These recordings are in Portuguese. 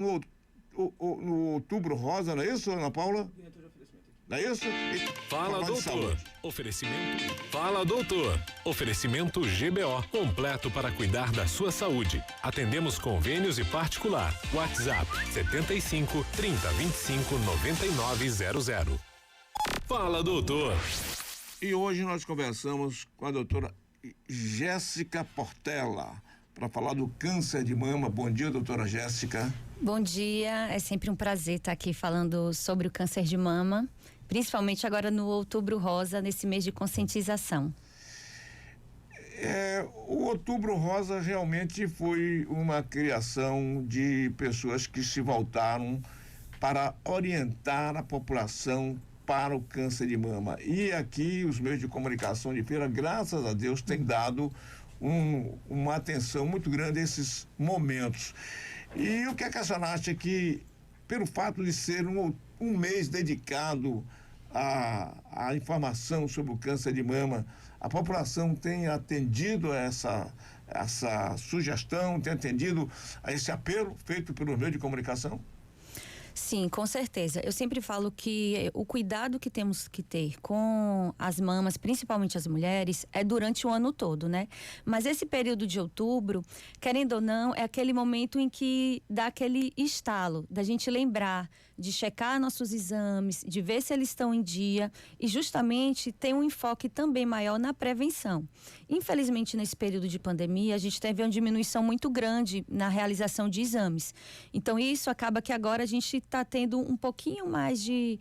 no, no Outubro Rosa, não é isso, Ana Paula? Não é isso? Fala, doutor. Oferecimento. Fala, doutor. Oferecimento GBO, completo para cuidar da sua saúde. Atendemos convênios e particular. WhatsApp 75 30 25 9900. Fala, doutor. E hoje nós conversamos com a doutora Jéssica Portela para falar do câncer de mama. Bom dia, doutora Jéssica. Bom dia, é sempre um prazer estar aqui falando sobre o câncer de mama, principalmente agora no Outubro Rosa, nesse mês de conscientização. O Outubro Rosa realmente foi uma criação de pessoas que se voltaram para orientar a população para o câncer de mama. E aqui os meios de comunicação de Feira, graças a Deus, têm dado uma atenção muito grande a esses momentos. E o que a senhora acha que, pelo fato de ser um mês dedicado à informação sobre o câncer de mama, a população tem atendido a essa sugestão, tem atendido a esse apelo feito pelo meio de comunicação? Sim, com certeza. Eu sempre falo que o cuidado que temos que ter com as mamas, principalmente as mulheres, é durante o ano todo, né? Mas esse período de outubro, querendo ou não, é aquele momento em que dá aquele estalo da gente lembrar de checar nossos exames, de ver se eles estão em dia e justamente tem um enfoque também maior na prevenção. Infelizmente, nesse período de pandemia, a gente teve uma diminuição muito grande na realização de exames. Então, isso acaba que agora a gente está tendo um pouquinho mais de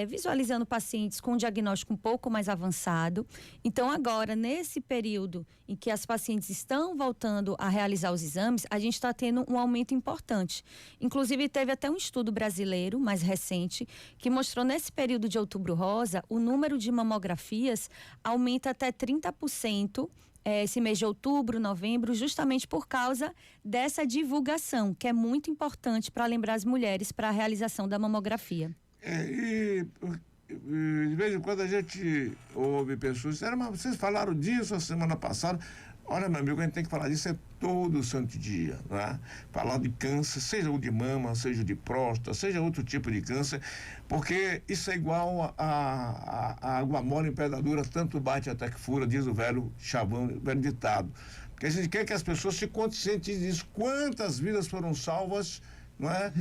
visualizando pacientes com um diagnóstico um pouco mais avançado. Então agora, nesse período em que as pacientes estão voltando a realizar os exames, a gente está tendo um aumento importante. Inclusive teve até um estudo brasileiro mais recente que mostrou nesse período de Outubro Rosa o número de mamografias aumenta até 30%. Esse mês de outubro, novembro, justamente por causa dessa divulgação, que é muito importante para lembrar as mulheres para a realização da mamografia. De vez em quando a gente ouve pessoas dizendo, mas vocês falaram disso a semana passada. Olha, meu amigo, a gente tem que falar disso todo santo dia, não é? Falar de câncer, seja o de mama, seja o de próstata, seja outro tipo de câncer, porque isso é igual a água mole em pedra dura, tanto bate até que fura, diz o velho chavão, o velho ditado. Porque a gente quer que as pessoas se conscientizem disso, quantas vidas foram salvas, não é?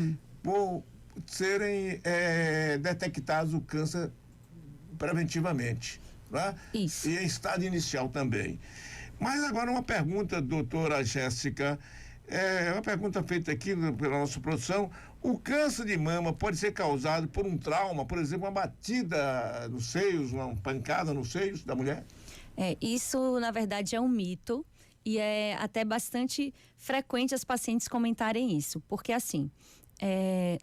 Por serem detectados o câncer preventivamente, né? Isso. E em estado inicial também. Mas agora uma pergunta, doutora Jéssica, uma pergunta feita aqui pela nossa produção: o câncer de mama pode ser causado por um trauma, por exemplo, uma batida nos seios, uma pancada nos seios da mulher? Isso na verdade é um mito e é até bastante frequente as pacientes comentarem isso, porque assim,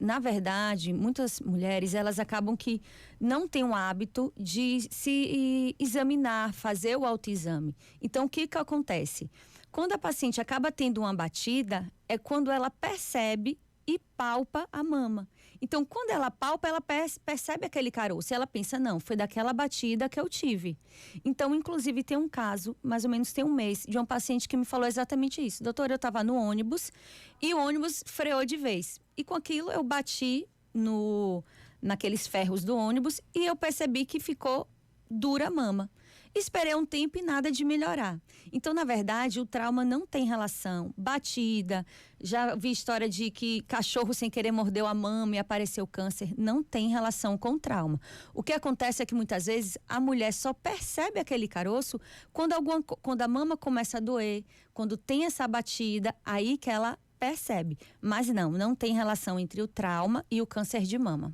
na verdade, muitas mulheres, elas acabam que não têm o hábito de se examinar, fazer o autoexame. Então, o que acontece? Quando a paciente acaba tendo uma batida, é quando ela percebe e palpa a mama. Então, quando ela palpa, ela percebe aquele caroço. Ela pensa, não, foi daquela batida que eu tive. Então, inclusive, tem um caso, mais ou menos tem um mês, de uma paciente que me falou exatamente isso. Doutora, eu estava no ônibus e o ônibus freou de vez. E com aquilo eu bati naqueles ferros do ônibus e eu percebi que ficou dura a mama. Esperei um tempo e nada de melhorar. Então, na verdade, o trauma não tem relação. Batida, já vi história de que cachorro sem querer mordeu a mama e apareceu câncer. Não tem relação com trauma. O que acontece é que muitas vezes a mulher só percebe aquele caroço quando a mama começa a doer, quando tem essa batida, aí que ela percebe. Mas não tem relação entre o trauma e o câncer de mama.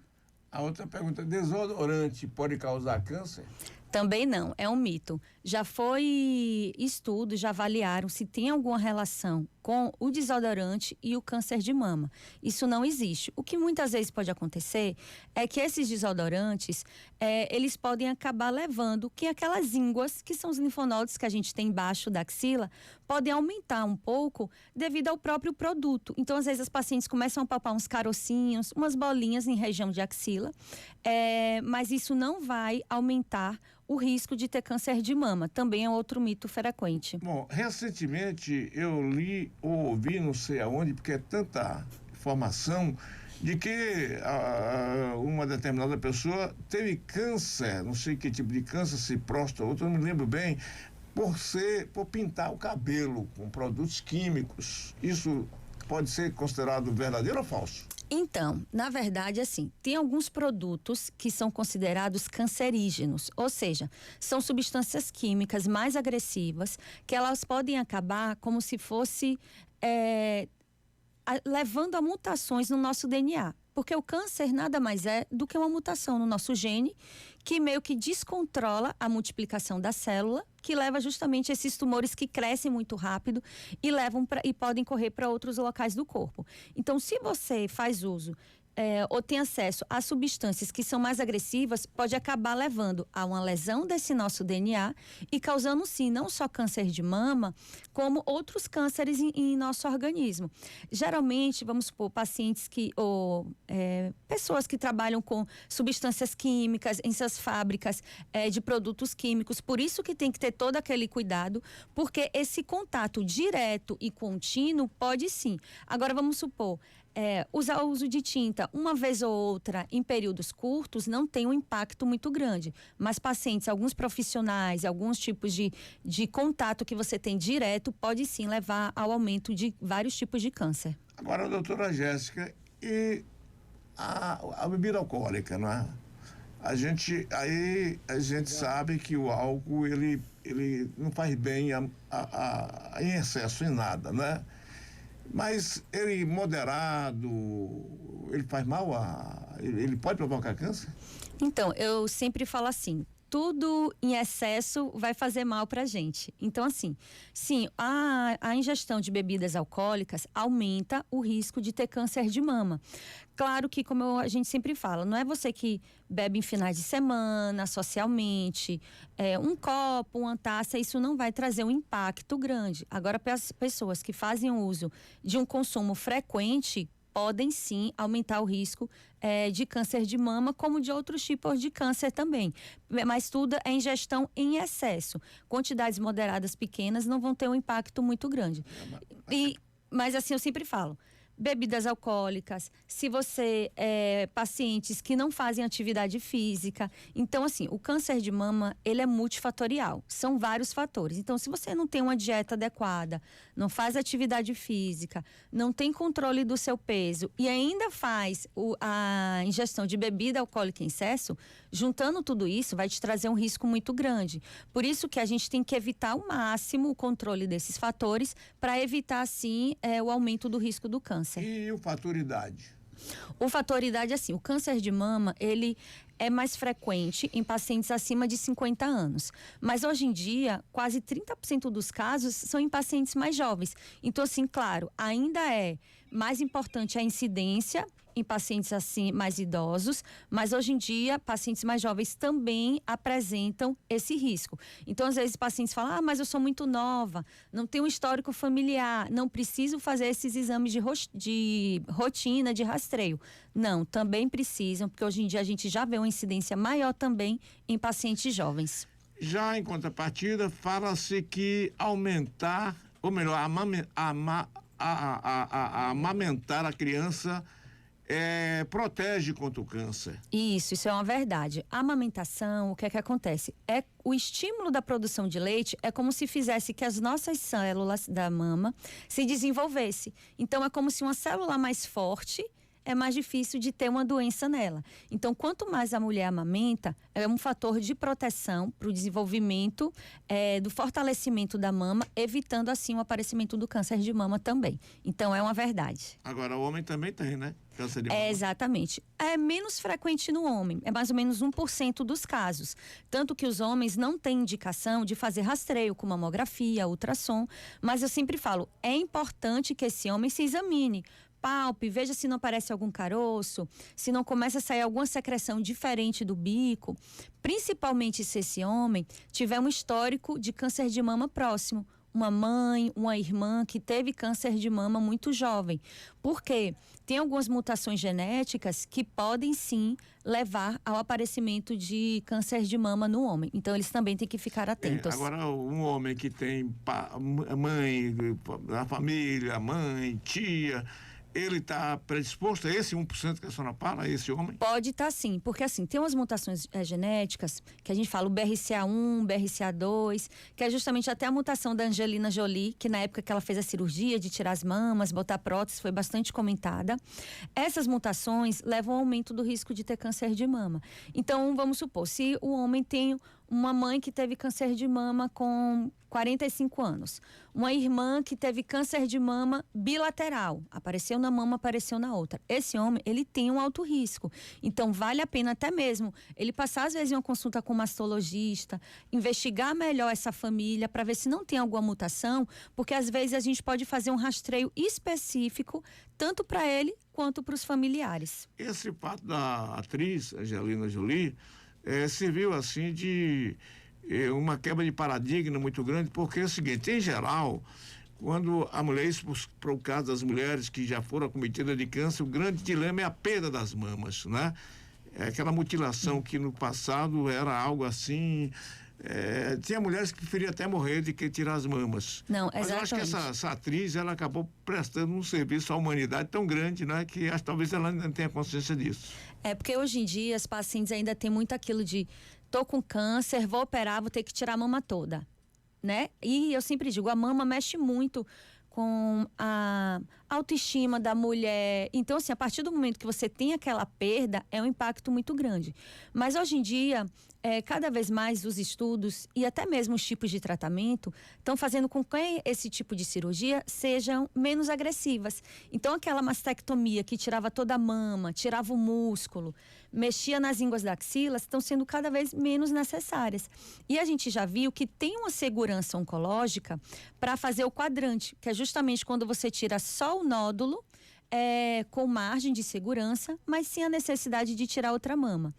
A outra pergunta: desodorante pode causar câncer? Também não, é um mito. Já foi estudo, já avaliaram se tem alguma relação com o desodorante e o câncer de mama. Isso não existe. O que muitas vezes pode acontecer é que esses desodorantes, eles podem acabar levando que aquelas ínguas, que são os linfonodos que a gente tem embaixo da axila, podem aumentar um pouco devido ao próprio produto. Então, às vezes, as pacientes começam a palpar uns carocinhos, umas bolinhas em região de axila, mas isso não vai aumentar o risco de ter câncer de mama. Também é outro mito frequente. Bom, recentemente eu li ou ouvi, não sei aonde, porque é tanta informação de que uma determinada pessoa teve câncer, não sei que tipo de câncer, se próstata, outro, não me lembro bem, por pintar o cabelo com produtos químicos. Isso pode ser considerado verdadeiro ou falso? Então, na verdade, assim, tem alguns produtos que são considerados cancerígenos, ou seja, são substâncias químicas mais agressivas que elas podem acabar como se fosse levando a mutações no nosso DNA. Porque o câncer nada mais é do que uma mutação no nosso gene que meio que descontrola a multiplicação da célula, que leva justamente a esses tumores que crescem muito rápido e podem correr para outros locais do corpo. Então, se você faz uso ou tem acesso a substâncias que são mais agressivas, pode acabar levando a uma lesão desse nosso DNA e causando, sim, não só câncer de mama, como outros cânceres em nosso organismo. Geralmente, vamos supor, pacientes pessoas que trabalham com substâncias químicas em suas fábricas de produtos químicos, por isso que tem que ter todo aquele cuidado, porque esse contato direto e contínuo pode sim. Agora, vamos supor, usar o uso de tinta uma vez ou outra em períodos curtos não tem um impacto muito grande, mas pacientes, alguns profissionais, alguns tipos de contato que você tem direto pode sim levar ao aumento de vários tipos de câncer. Agora, doutora Jéssica, e a bebida alcoólica, não é? A gente sabe que o álcool ele não faz bem em excesso em nada, né? Mas ele moderado, ele faz mal ele pode provocar câncer? Então, eu sempre falo assim, tudo em excesso vai fazer mal pra gente. Então, assim, sim, a ingestão de bebidas alcoólicas aumenta o risco de ter câncer de mama. Claro que, como a gente sempre fala, não é você que bebe em finais de semana, socialmente, um copo, uma taça, isso não vai trazer um impacto grande. Agora, para as pessoas que fazem uso de um consumo frequente, podem sim aumentar o risco de câncer de mama, como de outros tipos de câncer também. Mas tudo é ingestão em excesso. Quantidades moderadas pequenas não vão ter um impacto muito grande. Mas assim, eu sempre falo, bebidas alcoólicas, se você pacientes que não fazem atividade física. Então, assim, o câncer de mama, ele é multifatorial. São vários fatores. Então, se você não tem uma dieta adequada, não faz atividade física, não tem controle do seu peso e ainda faz a ingestão de bebida alcoólica em excesso, juntando tudo isso, vai te trazer um risco muito grande. Por isso que a gente tem que evitar ao máximo o controle desses fatores para evitar, assim, o aumento do risco do câncer. E o fator idade? O fator idade, assim, o câncer de mama, ele é mais frequente em pacientes acima de 50 anos. Mas hoje em dia, quase 30% dos casos são em pacientes mais jovens. Então, assim, claro, ainda é mais importante a incidência em pacientes assim mais idosos, mas hoje em dia pacientes mais jovens também apresentam esse risco. Então, às vezes pacientes falam: mas eu sou muito nova, não tenho um histórico familiar, não preciso fazer esses exames de rotina, de rastreio. Não, também precisam, porque hoje em dia a gente já vê uma incidência maior também em pacientes jovens. Já em contrapartida, fala-se que aumentar, ou melhor, amamentar a criança protege contra o câncer. Isso é uma verdade. A amamentação, o que é que acontece? O estímulo da produção de leite é como se fizesse que as nossas células da mama se desenvolvessem. Então, é como se uma célula mais forte é mais difícil de ter uma doença nela. Então, quanto mais a mulher amamenta, é um fator de proteção para o desenvolvimento do fortalecimento da mama, evitando assim o aparecimento do câncer de mama também. Então, é uma verdade. Agora, o homem também tem, né? Câncer de mama. Exatamente. É menos frequente no homem, é mais ou menos 1% dos casos. Tanto que os homens não têm indicação de fazer rastreio com mamografia, ultrassom, mas eu sempre falo, é importante que esse homem se examine, palpe, veja se não aparece algum caroço, se não começa a sair alguma secreção diferente do bico, principalmente se esse homem tiver um histórico de câncer de mama próximo, uma mãe, uma irmã que teve câncer de mama muito jovem. Por quê? Tem algumas mutações genéticas que podem sim levar ao aparecimento de câncer de mama no homem. Então, eles também têm que ficar atentos. Agora, um homem que tem mãe na família, mãe, tia, ele está predisposto a esse 1% que a senhora fala, a esse homem? Pode estar sim, porque assim, tem umas mutações genéticas que a gente fala o BRCA1, BRCA2, que é justamente até a mutação da Angelina Jolie, que na época que ela fez a cirurgia de tirar as mamas, botar prótese, foi bastante comentada. Essas mutações levam ao aumento do risco de ter câncer de mama. Então, vamos supor, se o homem tem uma mãe que teve câncer de mama com 45 anos, uma irmã que teve câncer de mama bilateral, apareceu na mama, apareceu na outra. Esse homem, ele tem um alto risco. Então, vale a pena até mesmo ele passar, às vezes, em uma consulta com um mastologista, investigar melhor essa família para ver se não tem alguma mutação, porque às vezes a gente pode fazer um rastreio específico, tanto para ele quanto para os familiares. Esse fato da atriz Angelina Jolie serviu assim de uma quebra de paradigma muito grande, porque é o seguinte, em geral, quando a mulher, isso para o caso das mulheres que já foram acometidas de câncer, o grande dilema é a perda das mamas, né? É aquela mutilação que no passado era algo assim, tinha mulheres que preferiam até morrer do que tirar as mamas. Não, mas eu acho que essa atriz, ela acabou prestando um serviço à humanidade tão grande, né? Que talvez ela não tenha consciência disso. Porque hoje em dia as pacientes ainda têm muito aquilo de tô com câncer, vou operar, vou ter que tirar a mama toda, né? E eu sempre digo, a mama mexe muito com a autoestima da mulher. Então, assim, a partir do momento que você tem aquela perda, é um impacto muito grande. Mas hoje em dia, cada vez mais os estudos e até mesmo os tipos de tratamento estão fazendo com que esse tipo de cirurgia sejam menos agressivas. Então, aquela mastectomia que tirava toda a mama, tirava o músculo, mexia nas ínguas da axila, estão sendo cada vez menos necessárias. E a gente já viu que tem uma segurança oncológica para fazer o quadrante, que é justamente quando você tira só o nódulo, com margem de segurança, mas sem a necessidade de tirar outra mama,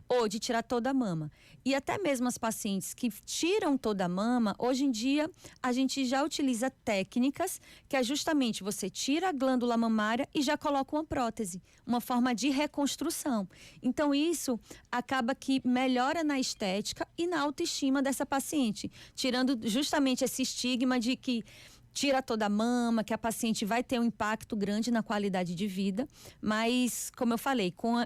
ou de tirar toda a mama. E até mesmo as pacientes que tiram toda a mama, hoje em dia a gente já utiliza técnicas que é justamente você tira a glândula mamária e já coloca uma prótese, uma forma de reconstrução. Então isso acaba que melhora na estética e na autoestima dessa paciente, tirando justamente esse estigma de que tira toda a mama, que a paciente vai ter um impacto grande na qualidade de vida, mas, como eu falei, com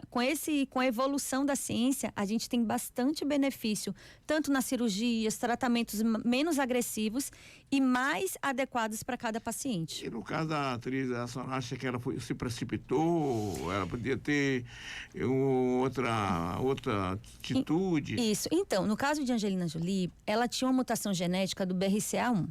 a evolução da ciência, a gente tem bastante benefício, tanto nas cirurgias, tratamentos menos agressivos e mais adequados para cada paciente. E no caso da atriz, a senhora acha que ela se precipitou, ela podia ter outra atitude? Isso. Então, no caso de Angelina Jolie, ela tinha uma mutação genética do BRCA1.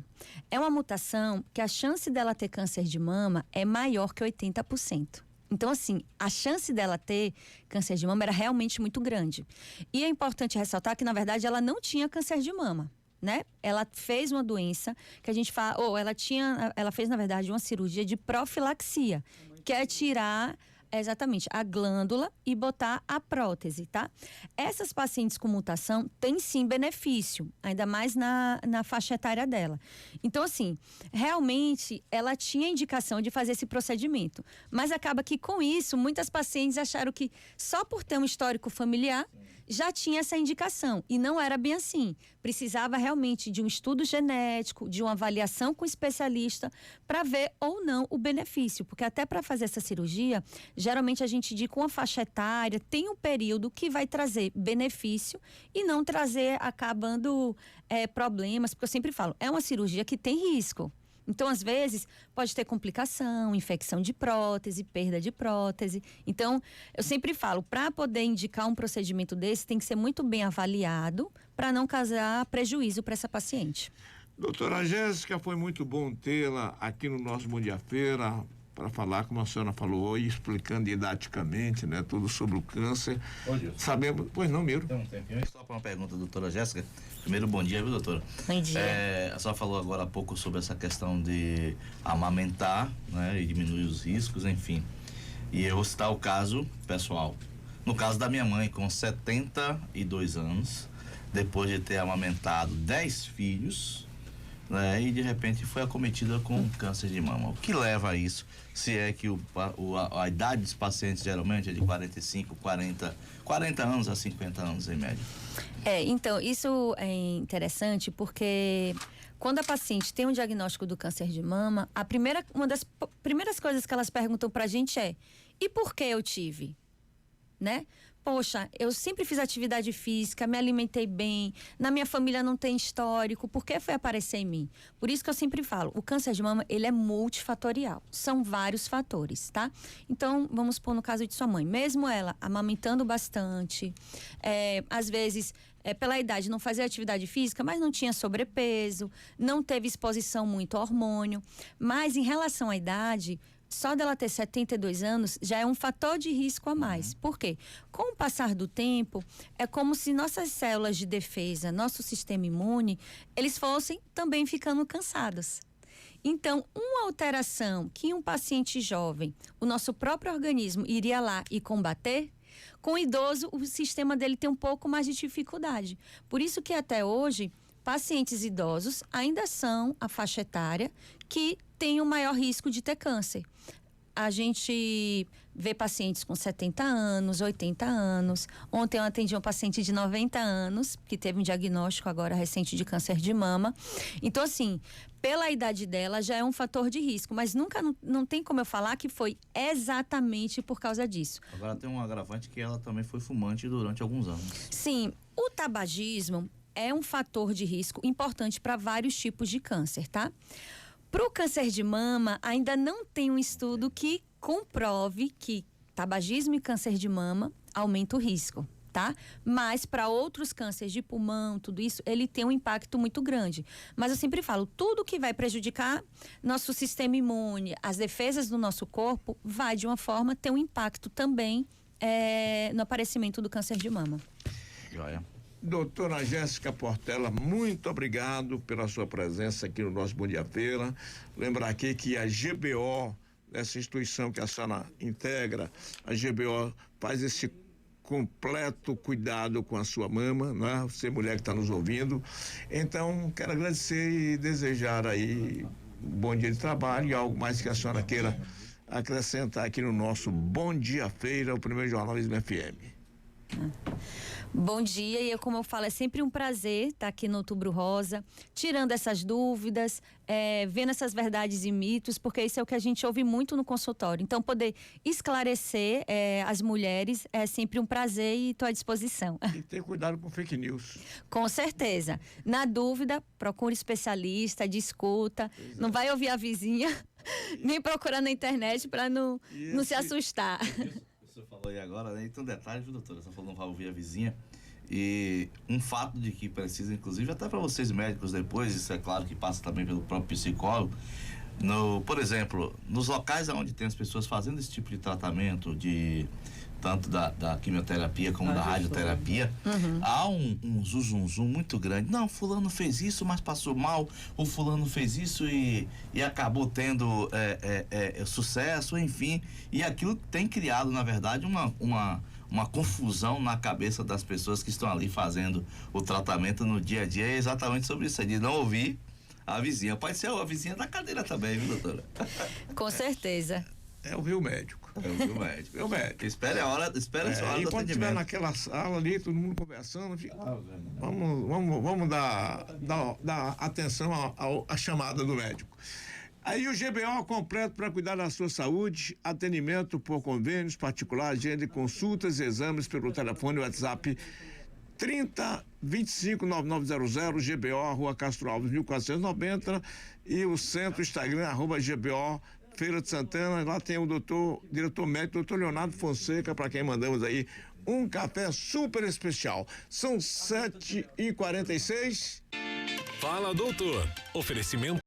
É uma mutação que a chance dela ter câncer de mama é maior que 80%. Então, assim, a chance dela ter câncer de mama era realmente muito grande. E é importante ressaltar que, na verdade, ela não tinha câncer de mama, né? Ela fez uma doença que a gente fala, ela fez, na verdade, uma cirurgia de profilaxia, que é tirar exatamente a glândula e botar a prótese, tá? Essas pacientes com mutação têm sim benefício, ainda mais na faixa etária dela. Então, assim, realmente ela tinha indicação de fazer esse procedimento, mas acaba que com isso muitas pacientes acharam que só por ter um histórico familiar já tinha essa indicação, e não era bem assim. Precisava realmente de um estudo genético, de uma avaliação com especialista para ver ou não o benefício, porque até para fazer essa cirurgia, geralmente a gente indica uma faixa etária, tem um período que vai trazer benefício e não trazer, acabando problemas, porque eu sempre falo, é uma cirurgia que tem risco. Então, às vezes, pode ter complicação, infecção de prótese, perda de prótese. Então, eu sempre falo, para poder indicar um procedimento desse, tem que ser muito bem avaliado para não causar prejuízo para essa paciente. Doutora Jéssica, foi muito bom tê-la aqui no nosso Bom Dia Feira para falar, como a senhora falou hoje, explicando didaticamente, né, tudo sobre o câncer. Sabemos, pois não, Miro? Tem um tempinho. Só para uma pergunta, doutora Jéssica. Primeiro, bom dia, viu, doutora? Bom dia. A senhora falou agora há pouco sobre essa questão de amamentar, né, e diminuir os riscos, enfim. E eu vou citar o caso pessoal. No caso da minha mãe, com 72 anos, depois de ter amamentado 10 filhos, né, e de repente foi acometida com câncer de mama. O que leva a isso? Se é que a idade dos pacientes geralmente é de 45, 40 anos a 50 anos em média. Então, isso é interessante porque quando a paciente tem um diagnóstico do câncer de mama, uma das primeiras coisas que elas perguntam pra gente é: e por que eu tive? Né? Poxa, eu sempre fiz atividade física, me alimentei bem, na minha família não tem histórico, por que foi aparecer em mim? Por isso que eu sempre falo, o câncer de mama, ele é multifatorial, são vários fatores, tá? Então, vamos supor no caso de sua mãe, mesmo ela amamentando bastante, às vezes, pela idade não fazia atividade física, mas não tinha sobrepeso, não teve exposição muito a hormônio, mas em relação à idade, só dela ter 72 anos já é um fator de risco a mais. Por quê? Com o passar do tempo, é como se nossas células de defesa, nosso sistema imune, eles fossem também ficando cansados. Então, uma alteração que em um paciente jovem, o nosso próprio organismo iria lá e combater, com o idoso, o sistema dele tem um pouco mais de dificuldade. Por isso que até hoje, pacientes idosos ainda são a faixa etária que tem o maior risco de ter câncer. A gente vê pacientes com 70 anos, 80 anos. Ontem eu atendi um paciente de 90 anos, que teve um diagnóstico agora recente de câncer de mama. Então, assim, pela idade dela já é um fator de risco, mas não tem como eu falar que foi exatamente por causa disso. Agora tem um agravante que ela também foi fumante durante alguns anos. Sim, o tabagismo é um fator de risco importante para vários tipos de câncer, tá? Para o câncer de mama, ainda não tem um estudo que comprove que tabagismo e câncer de mama aumenta o risco, tá? Mas para outros cânceres de pulmão, tudo isso, ele tem um impacto muito grande. Mas eu sempre falo, tudo que vai prejudicar nosso sistema imune, as defesas do nosso corpo, vai de uma forma ter um impacto também no aparecimento do câncer de mama. Joia. Doutora Jéssica Portela, muito obrigado pela sua presença aqui no nosso Bom Dia Feira. Lembrar aqui que a GBO, essa instituição que a senhora integra, a GBO faz esse completo cuidado com a sua mama, né? Você, mulher que está nos ouvindo. Então, quero agradecer e desejar aí um bom dia de trabalho e algo mais que a senhora queira acrescentar aqui no nosso Bom Dia Feira, o primeiro jornalismo FM. Bom dia, e como eu falo, é sempre um prazer estar aqui no Outubro Rosa, tirando essas dúvidas, vendo essas verdades e mitos, porque isso é o que a gente ouve muito no consultório. Então, poder esclarecer as mulheres é sempre um prazer e estou à disposição. E ter cuidado com fake news. Com certeza. Na dúvida, procure especialista, discuta, não vai ouvir a vizinha, nem procurar na internet para não se assustar. Você falou aí agora, né? E tem um detalhe, viu, doutora? Você falou não vai ouvir a vizinha. E um fato de que precisa, inclusive, até para vocês médicos depois, isso é claro que passa também pelo próprio psicólogo. Por exemplo, nos locais onde tem as pessoas fazendo esse tipo de tratamento, tanto da quimioterapia como da radioterapia, há um zum muito grande. Não, fulano fez isso, mas passou mal, ou fulano fez isso e acabou tendo sucesso, enfim. E aquilo tem criado, na verdade, uma confusão na cabeça das pessoas que estão ali fazendo o tratamento no dia a dia. É exatamente sobre isso, de não ouvir a vizinha. Pode ser a vizinha da cadeira também, viu, doutora? Com certeza. É ouvir o médico. É o médico. Espera a hora do atendimento. E quando estiver naquela sala ali, todo mundo conversando, vamos dar atenção à chamada do médico. Aí o GBO completo para cuidar da sua saúde, atendimento por convênios particulares, agenda de consultas e exames pelo telefone e WhatsApp 30259900, GBO, Rua Castro Alves, 1490, e o centro Instagram, @GBO Feira de Santana. Lá tem o diretor médico, doutor Leonardo Fonseca, para quem mandamos aí um café super especial. São 7h46. Fala, doutor. Oferecimento